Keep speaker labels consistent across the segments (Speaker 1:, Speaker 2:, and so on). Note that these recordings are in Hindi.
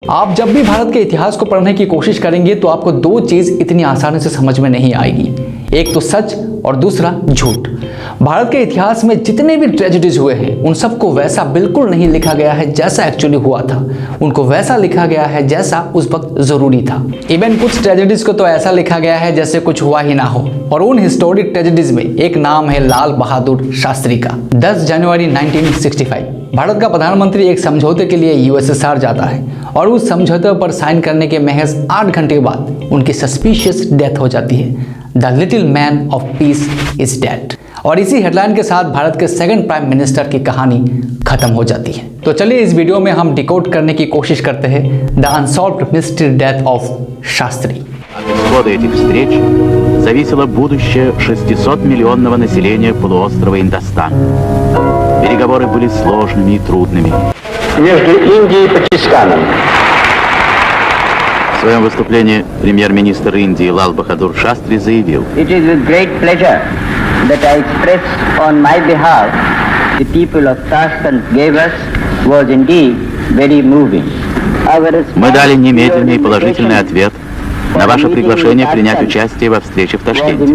Speaker 1: आप जब भी भारत के इतिहास को पढ़ने की कोशिश करेंगे तो आपको दो चीज इतनी आसानी से समझ में नहीं आएगी, एक तो सच और दूसरा झूठ। भारत के इतिहास में जितने भी ट्रेजेडीज हुए हैं उन सबको वैसा बिल्कुल नहीं लिखा गया है जैसा एक्चुअली हुआ था, उनको वैसा लिखा गया है जैसा उस वक्त जरूरी था। इवन कुछ ट्रेजेडीज को तो ऐसा लिखा गया है जैसे कुछ हुआ ही ना हो। और उन हिस्टोरिक ट्रेजेडीज में एक नाम है लाल बहादुर शास्त्री का। 10 जनवरी 1965 भारत का प्रधानमंत्री एक समझौते के लिए यूएसएसआर जाता है और उस समझौते पर साइन करने के महज 8 घंटे बाद उनकी सस्पिशियस डेथ हो जाती है। The little man of peace is dead. और इसी हेडलाइन के साथ भारत के सेकंड प्राइम मिनिस्टर की कहानी खत्म हो जाती है। तो चलिए इस वीडियो में हम डिकोड करने की कोशिश करते हैं the unsolved mystery death of Shastri.
Speaker 2: От исхода этих встреч зависело будущее 600-миллионного населения полуострова Индостан. Переговоры были сложными и трудными.
Speaker 3: Между Индией и Пакистаном.
Speaker 2: В своем выступлении премьер-министр Индии Лал Бахадур Шастри заявил:
Speaker 4: It is with great pleasure that I express on my behalf the people of Tashkent gave us was indeed very moving.
Speaker 2: Мы дали немедленный и положительный ответ на ваше приглашение принять участие во встрече в Ташкенте.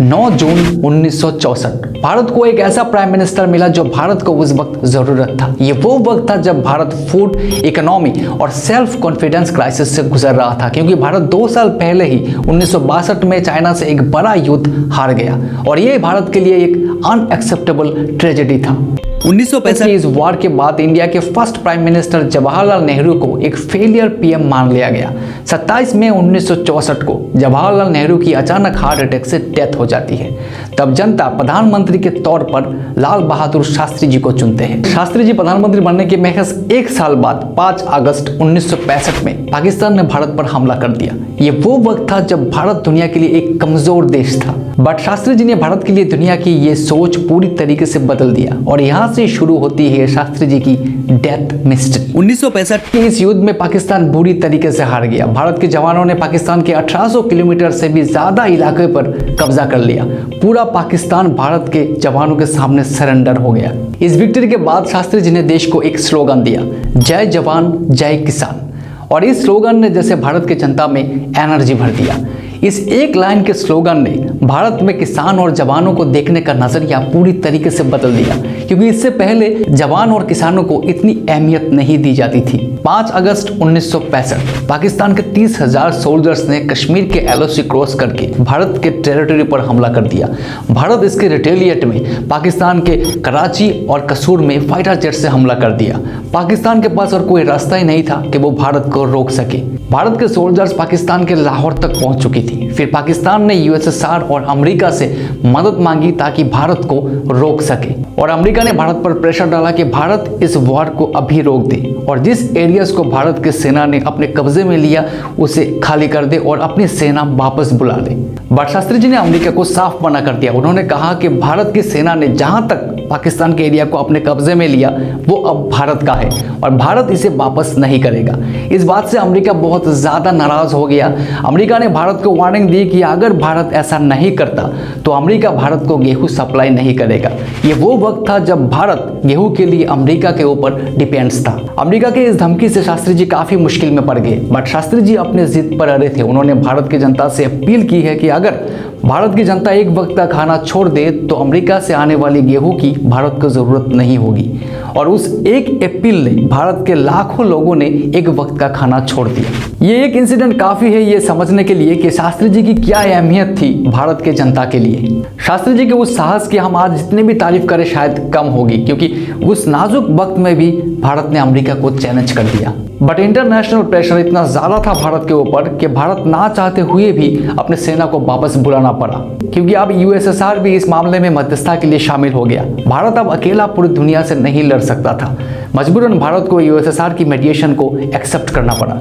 Speaker 1: 9 जून 1964 भारत को एक ऐसा प्राइम मिनिस्टर मिला जो भारत को उस वक्त जरूरत था। ये वो वक्त था जब भारत फूड, इकोनॉमी और सेल्फ कॉन्फिडेंस क्राइसिस से गुजर रहा था, क्योंकि भारत 2 साल पहले ही 1962 में चाइना से एक बड़ा युद्ध हार गया और ये भारत के लिए एक अनएक्सेप्टेबल ट्रेजेडी था। 1965 इस वार के बाद इंडिया के first prime minister Jawaharlal Nehru को एक फेलियर पीएम मान लिया गया। 27 मई 1964 को जवाहरलाल नेहरू की अचानक हार्ट अटैक से डेथ हो जाती है। तब जनता प्रधानमंत्री के तौर पर लाल बहादुर शास्त्री जी को चुनते हैं। शास्त्री जी प्रधानमंत्री बनने के महज 1 साल बाद 5 अगस्त 1965 में पाकिस्तान ने भारत पर हमला कर दिया। ये वो वक्त था जब भारत दुनिया के लिए एक कमजोर देश था, बट शास्त्री जी ने भारत के लिए दुनिया की ये सोच पूरी तरीके से बदल दिया और यहाँ से शुरू होती है शास्त्री जी की डेथ मिस्ट्री। 1965 के इस युद्ध में पाकिस्तान बुरी तरीके से हार गया। भारत के जवानों ने पाकिस्तान के 1800 किलोमीटर से भी ज्यादा इलाके पर कब्जा कर लिया। पूरा पाकिस्तान भारत के जवानों के सामने सरेंडर हो गया। इस विक्ट्री के बाद शास्त्री जी ने देश को एक स्लोगन दिया, जय जवान जय किसान। और इस स्लोगन ने जैसे भारत की जनता में एनर्जी भर दिया। इस एक लाइन के स्लोगन ने भारत में किसान और जवानों को देखने का नजरिया पूरी तरीके से बदल दिया, क्योंकि इससे पहले जवान और किसानों को इतनी अहमियत नहीं दी जाती थी। 5 अगस्त 1965 पाकिस्तान के 30,000 सोल्जर्स ने कश्मीर के LOC क्रॉस करके भारत के टेरिटरी पर हमला कर दिया। भारत इसके रिटेलिएट में पाकिस्तान के कराची और कसूर में फाइटर जेट से हमला कर दिया। पाकिस्तान के पास और कोई रास्ता ही नहीं था कि वो भारत को रोक सके। भारत के सोल्जर्स पाकिस्तान के लाहौर तक पहुंच चुकी थी। फिर पाकिस्तान ने यूएसएसआर और अमेरिका से मदद मांगी ताकि भारत को रोक सके, और अमेरिका ने भारत पर प्रेशर डाला कि भारत इस वॉर को अभी रोक दे और जिस एरियाज को भारत की सेना ने अपने कब्जे में लिया उसे खाली कर दे और अपनी सेना वापस बुला ले। बट शास्त्री जी ने अमेरिका को साफ मना कर दिया। उन्होंने कहा कि भारत की सेना ने जहां तक पाकिस्तान के एरिया को अपने कब्जे में लिया वो अब भारत का है और भारत इसे वापस नहीं करेगा। इस बात से अमेरिका बहुत ज़्यादा नाराज़ हो गया। अमेरिका ने भारत को वार्निंग दी कि अगर भारत ऐसा नहीं करता तो अमेरिका भारत को गेहूं सप्लाई नहीं करेगा। ये वो वक्त था जब भारत गेहूं के लिए अमेरिका के ऊपर डिपेंड्स था। अमेरिका के इस धमकी से शास्त्री जी काफ़ी मुश्किल में पड़ गए, बट शास्त्री जी अपने जिद पर अड़े थे। उन्होंने भारत की जनता से अपील की है कि अगर भारत की जनता एक वक्त का खाना छोड़ दे तो अमेरिका से आने वाली गेहूं की भारत को जरूरत नहीं होगी। और उस एक अपील ने भारत के लाखों लोगों ने एक वक्त का खाना छोड़ दिया। ये एक इंसिडेंट काफी है ये समझने के लिए कि शास्त्री जी की क्या अहमियत थी भारत के जनता के लिए। शास्त्री जी के उस साहस की हम आज जितने भी तारीफ करें शायद कम होगी, क्योंकि उस नाजुक वक्त में भी भारत ने अमेरिका को चैलेंज कर दिया। बट इंटरनेशनल प्रेशर इतना ज़्यादा था भारत के ऊपर कि भारत ना चाहते हुए भी अपने सेना को वापस बुलाना पड़ा, क्योंकि अब यूएसएसआर भी इस मामले में मध्यस्थता के लिए शामिल हो गया। भारत अब अकेला पूरी दुनिया से नहीं लड़ सकता था। मजबूरन भारत को यूएसएसआर की मेडिएशन को एक्सेप्ट करना पड़ा।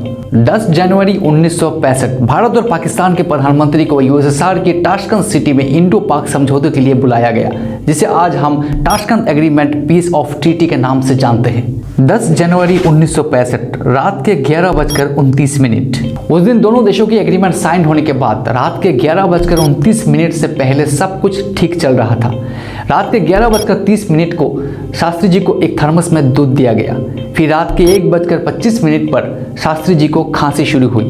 Speaker 1: 10 जनवरी 1965 भारत और पाकिस्तान के प्रधानमंत्री को यूएसएसआर की टाशकंद सिटी में इंडो पाक समझौते के लिए बुलाया गया, जिसे आज हम Tashkent agreement piece of treaty के नाम से जानते हैं। 10 जनवरी 1965 रात के 11:29। उस दिन दोनों देशों की एग्रीमेंट साइन होने के बाद रात के 11:29 से पहले सब कुछ ठीक चल रहा था। रात के 11:30 को शास्त्री जी को एक थर्मस में दूध दिया गया। फिर रात के 1:25 पर शास्त्री जी को खांसी शुरू हुई।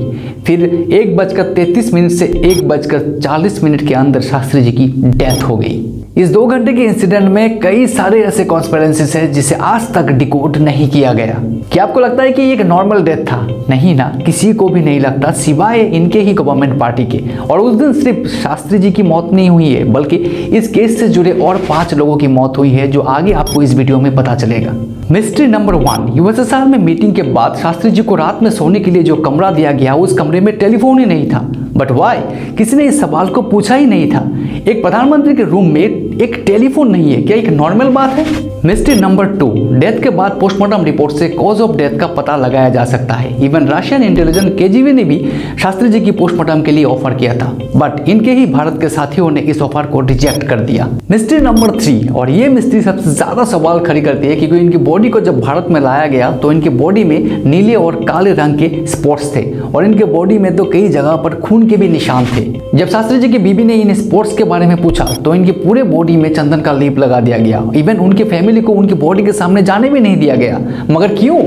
Speaker 1: फिर 1:33 से 1:40 के अंदर शास्त्री जी की डेथ हो गई। इस 2 घंटे के इंसिडेंट में कई सारे ऐसे कॉन्स्पिरेसीज हैं जिसे आज तक डिकोड नहीं किया गया। क्या आपको लगता है कि ये एक नॉर्मल डेथ था? नहीं ना, किसी को भी नहीं लगता सिवाय इनके ही गवर्नमेंट पार्टी के। और उस दिन सिर्फ शास्त्री जी की मौत नहीं हुई है, बल्कि इस केस से जुड़े और 5 लोगों की मौत हुई है, जो आगे आपको इस वीडियो में पता चलेगा। मिस्ट्री नंबर 1, यूएसएसआर में मीटिंग के बाद शास्त्री जी को रात में सोने के लिए जो कमरा दिया गया, उस कमरे में टेलीफोन ही नहीं था। But why? किसी ने इस सवाल को पूछा ही नहीं था। एक प्रधानमंत्री के रूम में एक टेलीफोन नहीं है, क्या एक नॉर्मल बात है? मिस्ट्री नंबर 2, डेथ के बाद पोस्टमार्टम रिपोर्ट से कॉज ऑफ डेथ का पता लगाया जा सकता है। इवन रशियन इंटेलिजेंस केजीबी ने भी शास्त्री जी की पोस्टमार्टम के लिए ऑफर किया था, बट इनके ही भारत के साथियों ने इस ऑफर को रिजेक्ट कर दिया। मिस्ट्री नंबर 3, और ये मिस्ट्री सबसे ज्यादा सवाल खड़ी करती है, क्योंकि इनकी बॉडी को जब भारत में लाया गया तो इनके बॉडी में नीले और काले रंग के स्पॉट्स थे, और इनके बॉडी में तो कई जगह पर खून के भी निशान थे। जब शास्त्री जी की बीबी ने इन स्पॉट्स के बारे में पूछा तो इनकी पूरे बॉडी में चंदन का लेप लगा दिया गया। इवन उनके फैमिली को उनकी बॉडी के सामने जाने भी नहीं दिया गया। मगर क्यों?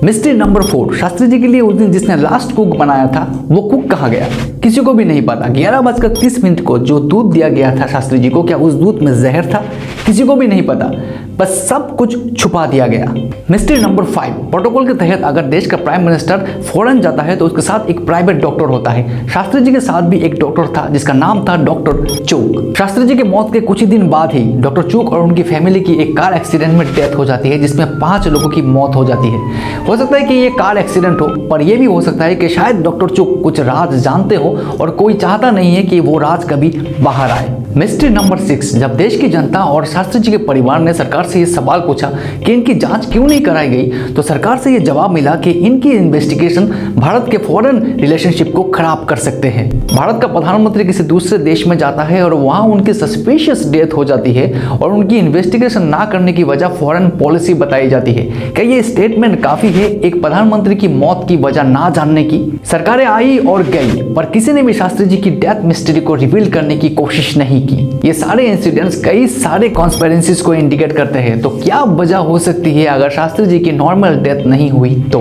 Speaker 1: मिस्ट्री नंबर 4, शास्त्री जी के लिए उस दिन जिसने लास्ट कुक बनाया था, वो कुक कहाँ गया? किसी को भी नहीं पता। 11:30 को जो दूध दिया गया था शास्त्री जी को, क्या उस दूध में जहर था? किसी को भी नहीं पता। बस सब कुछ छुपा दिया गया। मिस्ट्री नंबर 5, प्रोटोकॉल के तहत अगर देश का प्राइम मिनिस्टर फॉरेन जाता है तो उसके साथ एक प्राइवेट डॉक्टर होता है। शास्त्री जी के साथ भी एक डॉक्टर था जिसका नाम था डॉक्टर चूक। शास्त्री जी के मौत के कुछ ही दिन बाद ही डॉक्टर चूक और उनकी फैमिली की एक कार एक्सीडेंट में डेथ हो जाती है, जिसमें 5 लोगों की मौत हो जाती है। हो सकता है कि ये कार एक्सीडेंट हो, पर यह भी हो सकता है कि शायद डॉक्टर चूक कुछ राज जानते हो और कोई चाहता नहीं है कि वो राज कभी बाहर आए। मिस्ट्री नंबर 6, जब देश की जनता और शास्त्री जी के परिवार ने सरकार से ये सवाल पूछा कि इनकी जांच क्यों नहीं कराई गई, तो सरकार से ये जवाब मिला कि इनकी इन्वेस्टिगेशन भारत के फॉरेन रिलेशनशिप को खराब कर सकते हैं। भारत का प्रधानमंत्री किसी दूसरे देश में जाता है और वहां उनकी सस्पिशियस डेथ हो जाती है और उनकी इन्वेस्टिगेशन ना करने की वजह फॉरेन पॉलिसी बताई जाती है। क्या ये स्टेटमेंट काफी है एक प्रधानमंत्री की मौत की वजह ना जानने की? सरकारें आई और गई, पर किसी ने भी शास्त्री जी की डेथ मिस्ट्री को रिवील करने की कोशिश नहीं की। ये सारे इंसिडेंट्स कई सारे कॉन्स्पिरेसीज को इंडिकेट करते हैं। तो क्या वजह हो सकती है अगर शास्त्री जी की नॉर्मल डेथ नहीं हुई तो?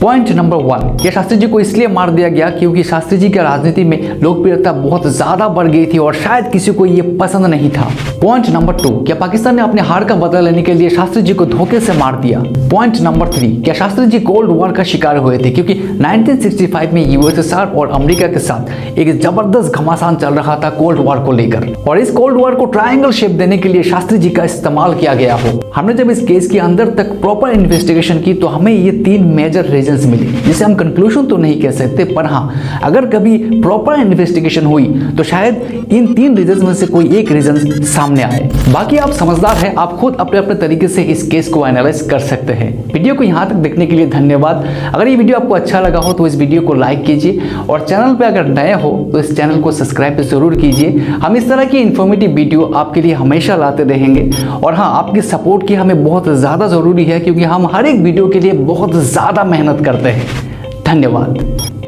Speaker 1: पॉइंट नंबर 1, क्या शास्त्री जी को इसलिए मार दिया गया क्योंकि शास्त्री जी की राजनीति में लोकप्रियता बहुत ज्यादा बढ़ गई थी और शायद किसी को ये पसंद नहीं था? पॉइंट नंबर 2, क्या पाकिस्तान ने अपने हार का बदला लेने के लिए शास्त्री जी को धोखे से मार दिया? पॉइंट नंबर 3, क्या शास्त्री जी कोल्ड वॉर का शिकार हुए थे क्योंकि 1965 में यूएसएसआर और अमेरिका के साथ एक जबरदस्त घमासान चल रहा था कोल्ड वॉर को लेकर, और इस कोल्ड वॉर को ट्रायंगल शेप देने के लिए शास्त्री जी का इस्तेमाल किया गया हो? हमने जब इस केस के अंदर तक प्रॉपर इन्वेस्टिगेशन की तो हमें ये 3 मेजर रीजंस मिले, जिसे हम कंक्लूजन तो नहीं कह सकते, पर हाँ, अगर कभी प्रॉपर इन्वेस्टिगेशन हुई तो शायद इन 3 रीजंस में से कोई एक रीजन सामने आए। बाकी आप समझदार हैं, आप खुद अपने अपने तरीके से इस केस को एनालाइज कर सकते हैं। वीडियो को यहाँ तक देखने के लिए धन्यवाद। अगर ये वीडियो आपको अच्छा लगा हो तो इस वीडियो को लाइक कीजिए, और चैनल पे अगर नए हो तो इस चैनल को सब्सक्राइब जरूर कीजिए। हम इस तरह की इन्फॉर्मेटिव वीडियो आपके लिए हमेशा लाते रहेंगे। और हाँ, आपकी सपोर्ट की हमें बहुत ज़्यादा ज़रूरी है, क्योंकि हम हर एक वीडियो के लिए बहुत ज़्यादा मेहनत करते हैं। धन्यवाद।